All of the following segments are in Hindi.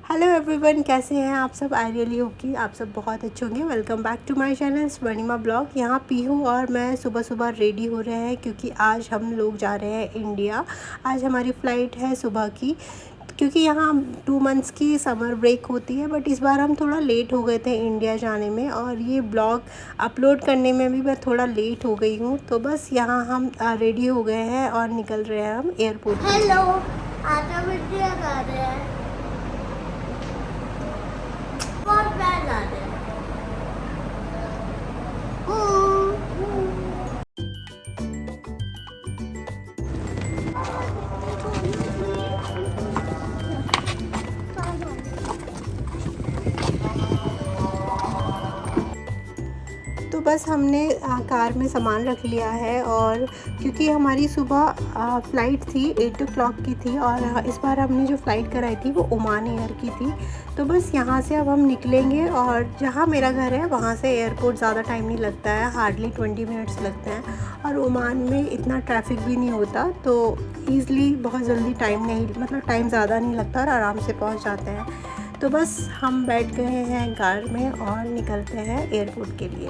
हेलो एवरीवन, कैसे हैं आप सब। आई रियली होप कि आप सब बहुत अच्छे होंगे। Welcome back to my channel Swarnima blog. यहाँ पीहू और मैं सुबह सुबह रेडी हो रहे हैं क्योंकि आज हम लोग जा रहे हैं इंडिया। आज हमारी फ़्लाइट है सुबह की, क्योंकि यहाँ 2 मंथ्स की समर ब्रेक होती है। बट इस बार हम थोड़ा लेट हो गए थे इंडिया जाने में, और ये ब्लॉग अपलोड करने में भी मैं थोड़ा लेट हो गई हूँ। तो बस यहाँ हम रेडी हो गए हैं और निकल रहे हैं हम एयरपोर्ट। हेलो, आज हम इंडिया जा रहे हैं। बहुत प्यार जा रहे हैं। तो बस हमने कार में सामान रख लिया है, और क्योंकि हमारी सुबह फ़्लाइट थी 8 o'clock की थी, और इस बार हमने जो फ़्लाइट कराई थी वो ओमान एयर की थी। तो बस यहाँ से अब हम निकलेंगे, और जहाँ मेरा घर है वहाँ से एयरपोर्ट ज़्यादा टाइम नहीं लगता है, हार्डली 20 मिनट्स लगते हैं। और ओमान में इतना ट्रैफिक भी नहीं होता, तो ईज़िली बहुत जल्दी टाइम ज़्यादा नहीं लगता और आराम से पहुँच जाते हैं। तो बस हम बैठ गए हैं कार में और निकलते हैं एयरपोर्ट के लिए।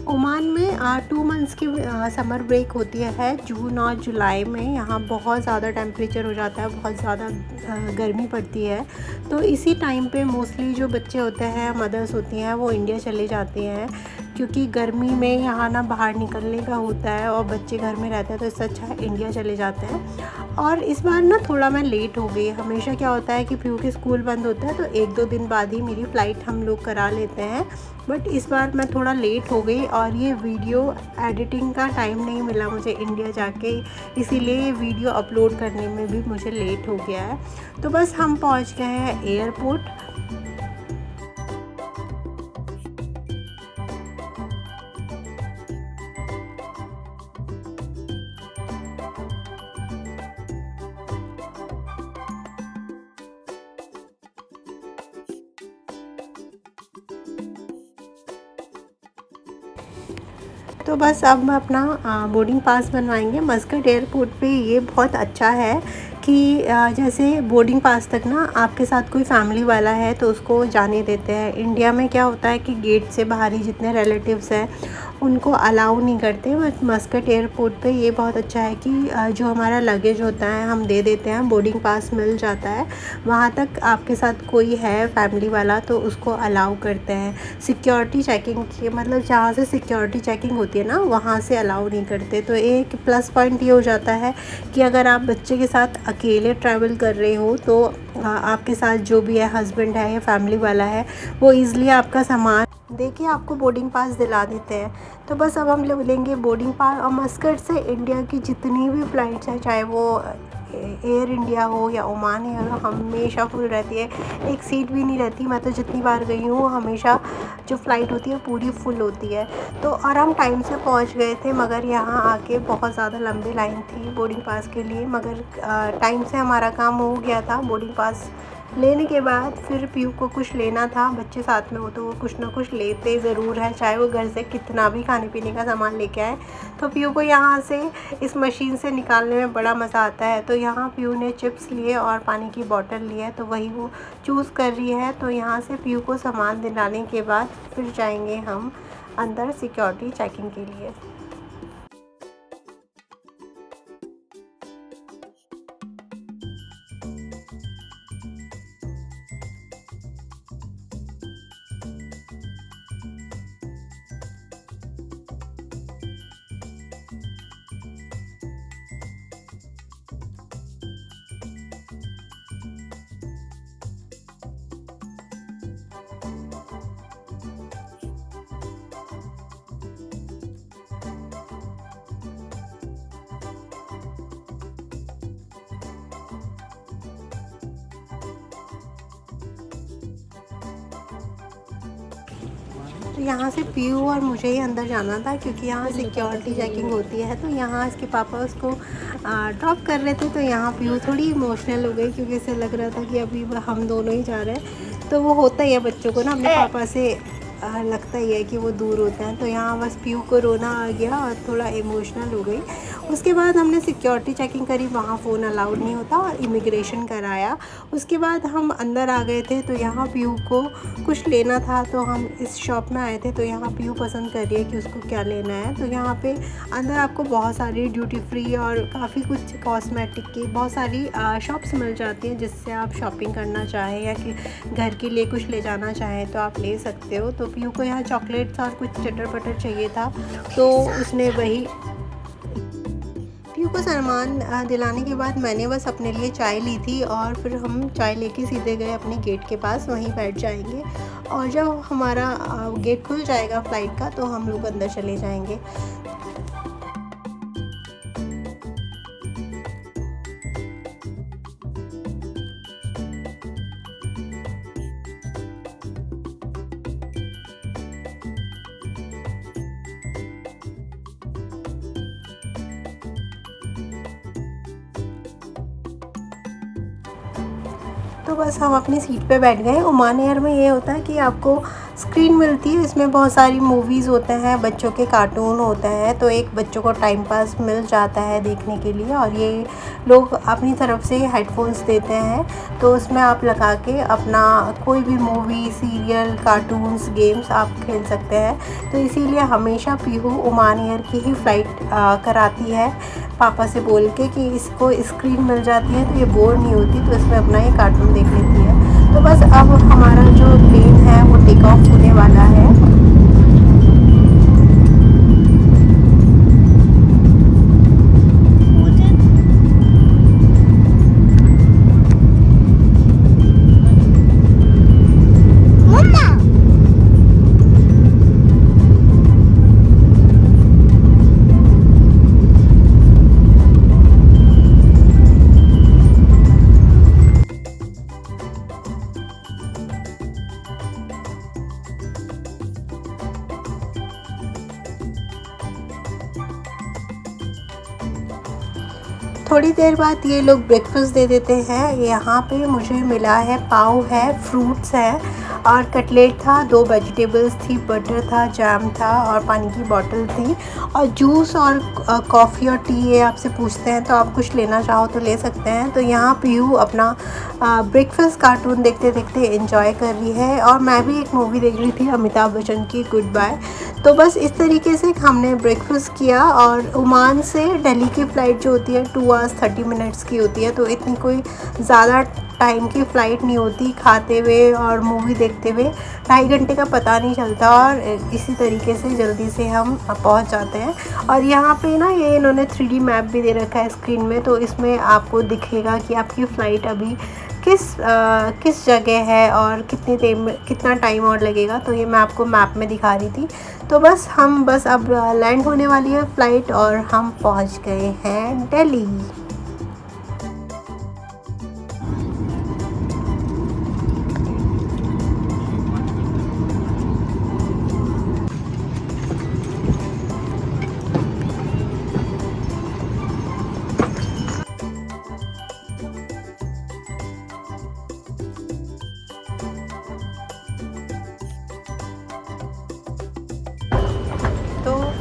ओमान में 2 मंथ्स की समर ब्रेक होती है, जून और जुलाई में। यहाँ बहुत ज़्यादा टेम्परेचर हो जाता है, बहुत ज़्यादा गर्मी पड़ती है। तो इसी टाइम पे मोस्टली जो बच्चे होते हैं, मदर्स होती हैं, वो इंडिया चले जाते हैं, क्योंकि गर्मी में यहाँ ना बाहर निकलने का होता है और बच्चे घर में रहते हैं। तो इससे अच्छा इंडिया चले जाते हैं। और इस बार ना थोड़ा मैं लेट हो गई। हमेशा क्या होता है कि पीयू के स्कूल बंद होता है तो 1-2 दिन बाद ही मेरी फ़्लाइट हम लोग करा लेते हैं। बट इस बार मैं थोड़ा लेट हो गई, और ये वीडियो एडिटिंग का टाइम नहीं मिला मुझे इंडिया जाके, इसीलिए ये वीडियो अपलोड करने में भी मुझे लेट हो गया है। तो बस हम पहुंच गए हैं एयरपोर्ट। तो बस अब हम अपना बोर्डिंग पास बनवाएंगे। मस्कट एयरपोर्ट पे ये बहुत अच्छा है कि जैसे बोर्डिंग पास तक ना आपके साथ कोई फैमिली वाला है तो उसको जाने देते हैं। इंडिया में क्या होता है कि गेट से बाहर ही जितने रिलेटिव्स हैं उनको अलाउ नहीं करते। बट मस्कट एयरपोर्ट पे ये बहुत अच्छा है कि जो हमारा लगेज होता है हम दे देते हैं, बोर्डिंग पास मिल जाता है। वहाँ तक आपके साथ कोई है फैमिली वाला तो उसको अलाउ करते हैं। सिक्योरिटी चेकिंग की मतलब जहाँ से सिक्योरिटी चेकिंग होती है ना, वहाँ से अलाउ नहीं करते। तो एक प्लस पॉइंट ये हो जाता है कि अगर आप बच्चे के साथ अकेले ट्रैवल कर रहे हो तो आपके साथ जो भी है, हस्बैंड है या फैमिली वाला है, वो ईज़िली आपका सामान देखिए आपको बोर्डिंग पास दिला देते हैं। तो बस अब हम लोग लेंगे बोर्डिंग पास। और मस्कट से इंडिया की जितनी भी फ़्लाइट्स हैं, चाहे वो एयर इंडिया हो या ओमान एयर हो, हमेशा फुल रहती है। एक सीट भी नहीं रहती। मैं तो जितनी बार गई हूँ हमेशा जो फ़्लाइट होती है पूरी फुल होती है। तो और हम टाइम से पहुँच गए थे, मगर यहाँ आके बहुत ज़्यादा लंबी लाइन थी बोर्डिंग पास के लिए। मगर टाइम से हमारा काम हो गया था। बोर्डिंग पास लेने के बाद फिर पीयू को कुछ लेना था, बच्चे साथ में हो तो वो कुछ ना कुछ लेते ज़रूर है, चाहे वो घर से कितना भी खाने पीने का सामान लेके आए। तो पीयू को यहाँ से इस मशीन से निकालने में बड़ा मज़ा आता है। तो यहाँ पीयू ने चिप्स लिए और पानी की बोतल ली है, तो वही वो चूज़ कर रही है। तो यहाँ से पीयू को सामान दिलाने के बाद फिर जाएंगे हम अंदर सिक्योरिटी चेकिंग के लिए। तो यहाँ से पीयू और मुझे ही अंदर जाना था, क्योंकि यहाँ सिक्योरिटी चेकिंग होती है। तो यहाँ इसके पापा उसको ड्रॉप कर रहे थे। तो यहाँ पीयू थोड़ी इमोशनल हो गई, क्योंकि इसे लग रहा था कि अभी हम दोनों ही जा रहे हैं। तो वो होता ही है बच्चों को ना, अपने पापा से लगता ही है कि वो दूर होते हैं। तो यहाँ बस पीयू को रोना आ गया और थोड़ा इमोशनल हो गई। उसके बाद हमने सिक्योरिटी चेकिंग करी, वहाँ फ़ोन अलाउड नहीं होता, और इमिग्रेशन कराया। उसके बाद हम अंदर आ गए थे। तो यहाँ पीयू को कुछ लेना था, तो हम इस शॉप में आए थे। तो यहाँ पीयू पसंद कर रही है कि उसको क्या लेना है। तो यहाँ पे अंदर आपको बहुत सारी ड्यूटी फ्री और काफ़ी कुछ कॉस्मेटिक की बहुत सारी शॉप्स मिल जाती हैं, जिससे आप शॉपिंग करना चाहें या कि घर के लिए कुछ ले जाना चाहें तो आप ले सकते हो। तो पीयू को यहाँ चॉकलेट्स और कुछ चटर पटर चाहिए था, तो उसने वही पीयू को सामान दिलाने के बाद मैंने बस अपने लिए चाय ली थी, और फिर हम चाय लेके सीधे गए अपने गेट के पास, वहीं बैठ जाएंगे। और जब हमारा गेट खुल जाएगा फ़्लाइट का, तो हम लोग अंदर चले जाएंगे। तो बस हम अपनी सीट पे बैठ गए। ओमान एयर में ये होता है कि आपको स्क्रीन मिलती है, इसमें बहुत सारी मूवीज़ होते हैं, बच्चों के कार्टून होते हैं, तो एक बच्चों को टाइम पास मिल जाता है देखने के लिए। और ये लोग अपनी तरफ से हेडफोन्स देते हैं, तो उसमें आप लगा के अपना कोई भी मूवी, सीरियल, कार्टून्स, गेम्स आप खेल सकते हैं। तो इसीलिए हमेशा पीहू ओमान एयर की ही फ़्लाइट कराती है पापा से बोल के कि इसको स्क्रीन मिल जाती है तो ये बोर नहीं होती, तो इसमें अपना ये कार्टून देख लेती है। तो बस अब हमारा जो प्लेन है वो टेक ऑफ होने वाला है। थोड़ी देर बाद ये लोग ब्रेकफास्ट दे देते हैं। यहाँ पे मुझे मिला है पाव है, फ्रूट्स है और कटलेट था, 2 वेजिटेबल्स थी, बटर था, जैम था और पानी की बोतल थी और जूस और कॉफ़ी और टी। ये आपसे पूछते हैं तो आप कुछ लेना चाहो तो ले सकते हैं। तो यहाँ पीयू अपना ब्रेकफास्ट कार्टून देखते देखते एंजॉय कर रही है, और मैं भी एक मूवी देख रही थी अमिताभ बच्चन की, गुड बाय। तो बस इस तरीके से हमने ब्रेकफास्ट किया। और ओमान से दिल्ली की फ़्लाइट जो होती है 2 hours 30 minutes की होती है, तो इतनी कोई ज़्यादा टाइम की फ़्लाइट नहीं होती। खाते हुए और मूवी देखते हुए 2.5 घंटे का पता नहीं चलता, और इसी तरीके से जल्दी से हम पहुंच जाते हैं। और यहाँ पे ना ये इन्होंने 3D मैप भी दे रखा है स्क्रीन में, तो इसमें आपको दिखेगा कि आपकी फ़्लाइट अभी किस जगह है और कितना टाइम और लगेगा। तो ये मैं आपको मैप में दिखा रही थी। तो बस अब लैंड होने वाली है फ़्लाइट और हम पहुंच गए हैं दिल्ली।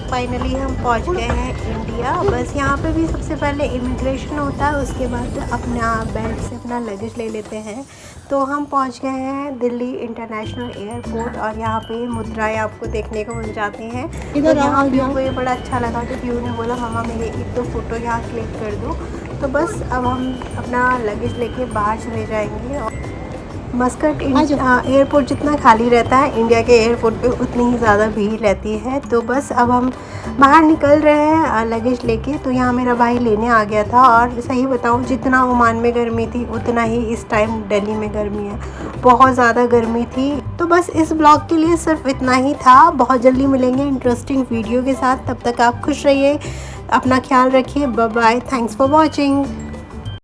फाइनली हम पहुंच गए हैं इंडिया। बस यहाँ पे भी सबसे पहले इमिग्रेशन होता है, उसके बाद अपना बेल्ट से अपना लगेज ले लेते हैं। तो हम पहुंच गए हैं दिल्ली इंटरनेशनल एयरपोर्ट, और यहाँ पे मुद्राएं आपको देखने को मिल जाती हैं। तो यहाँ व्यू को ये बड़ा अच्छा लगा कि व्यू ने बोला मामा मेरे 1-2 फ़ोटो यहाँ क्लिक कर दो। तो बस अब हम अपना लगेज लेके बाहर चले जाएंगे। और मस्कट एयरपोर्ट जितना खाली रहता है, इंडिया के एयरपोर्ट पे उतनी ही ज़्यादा भीड़ रहती है। तो बस अब हम बाहर निकल रहे हैं लगेज लेके। तो यहाँ मेरा भाई लेने आ गया था, और सही बताऊँ जितना ओमान में गर्मी थी उतना ही इस टाइम दिल्ली में गर्मी है, बहुत ज़्यादा गर्मी थी। तो बस इस ब्लॉग के लिए सिर्फ इतना ही था। बहुत जल्दी मिलेंगे इंटरेस्टिंग वीडियो के साथ, तब तक आप खुश रहिए, अपना ख्याल रखिए, bye bye, thanks for watching.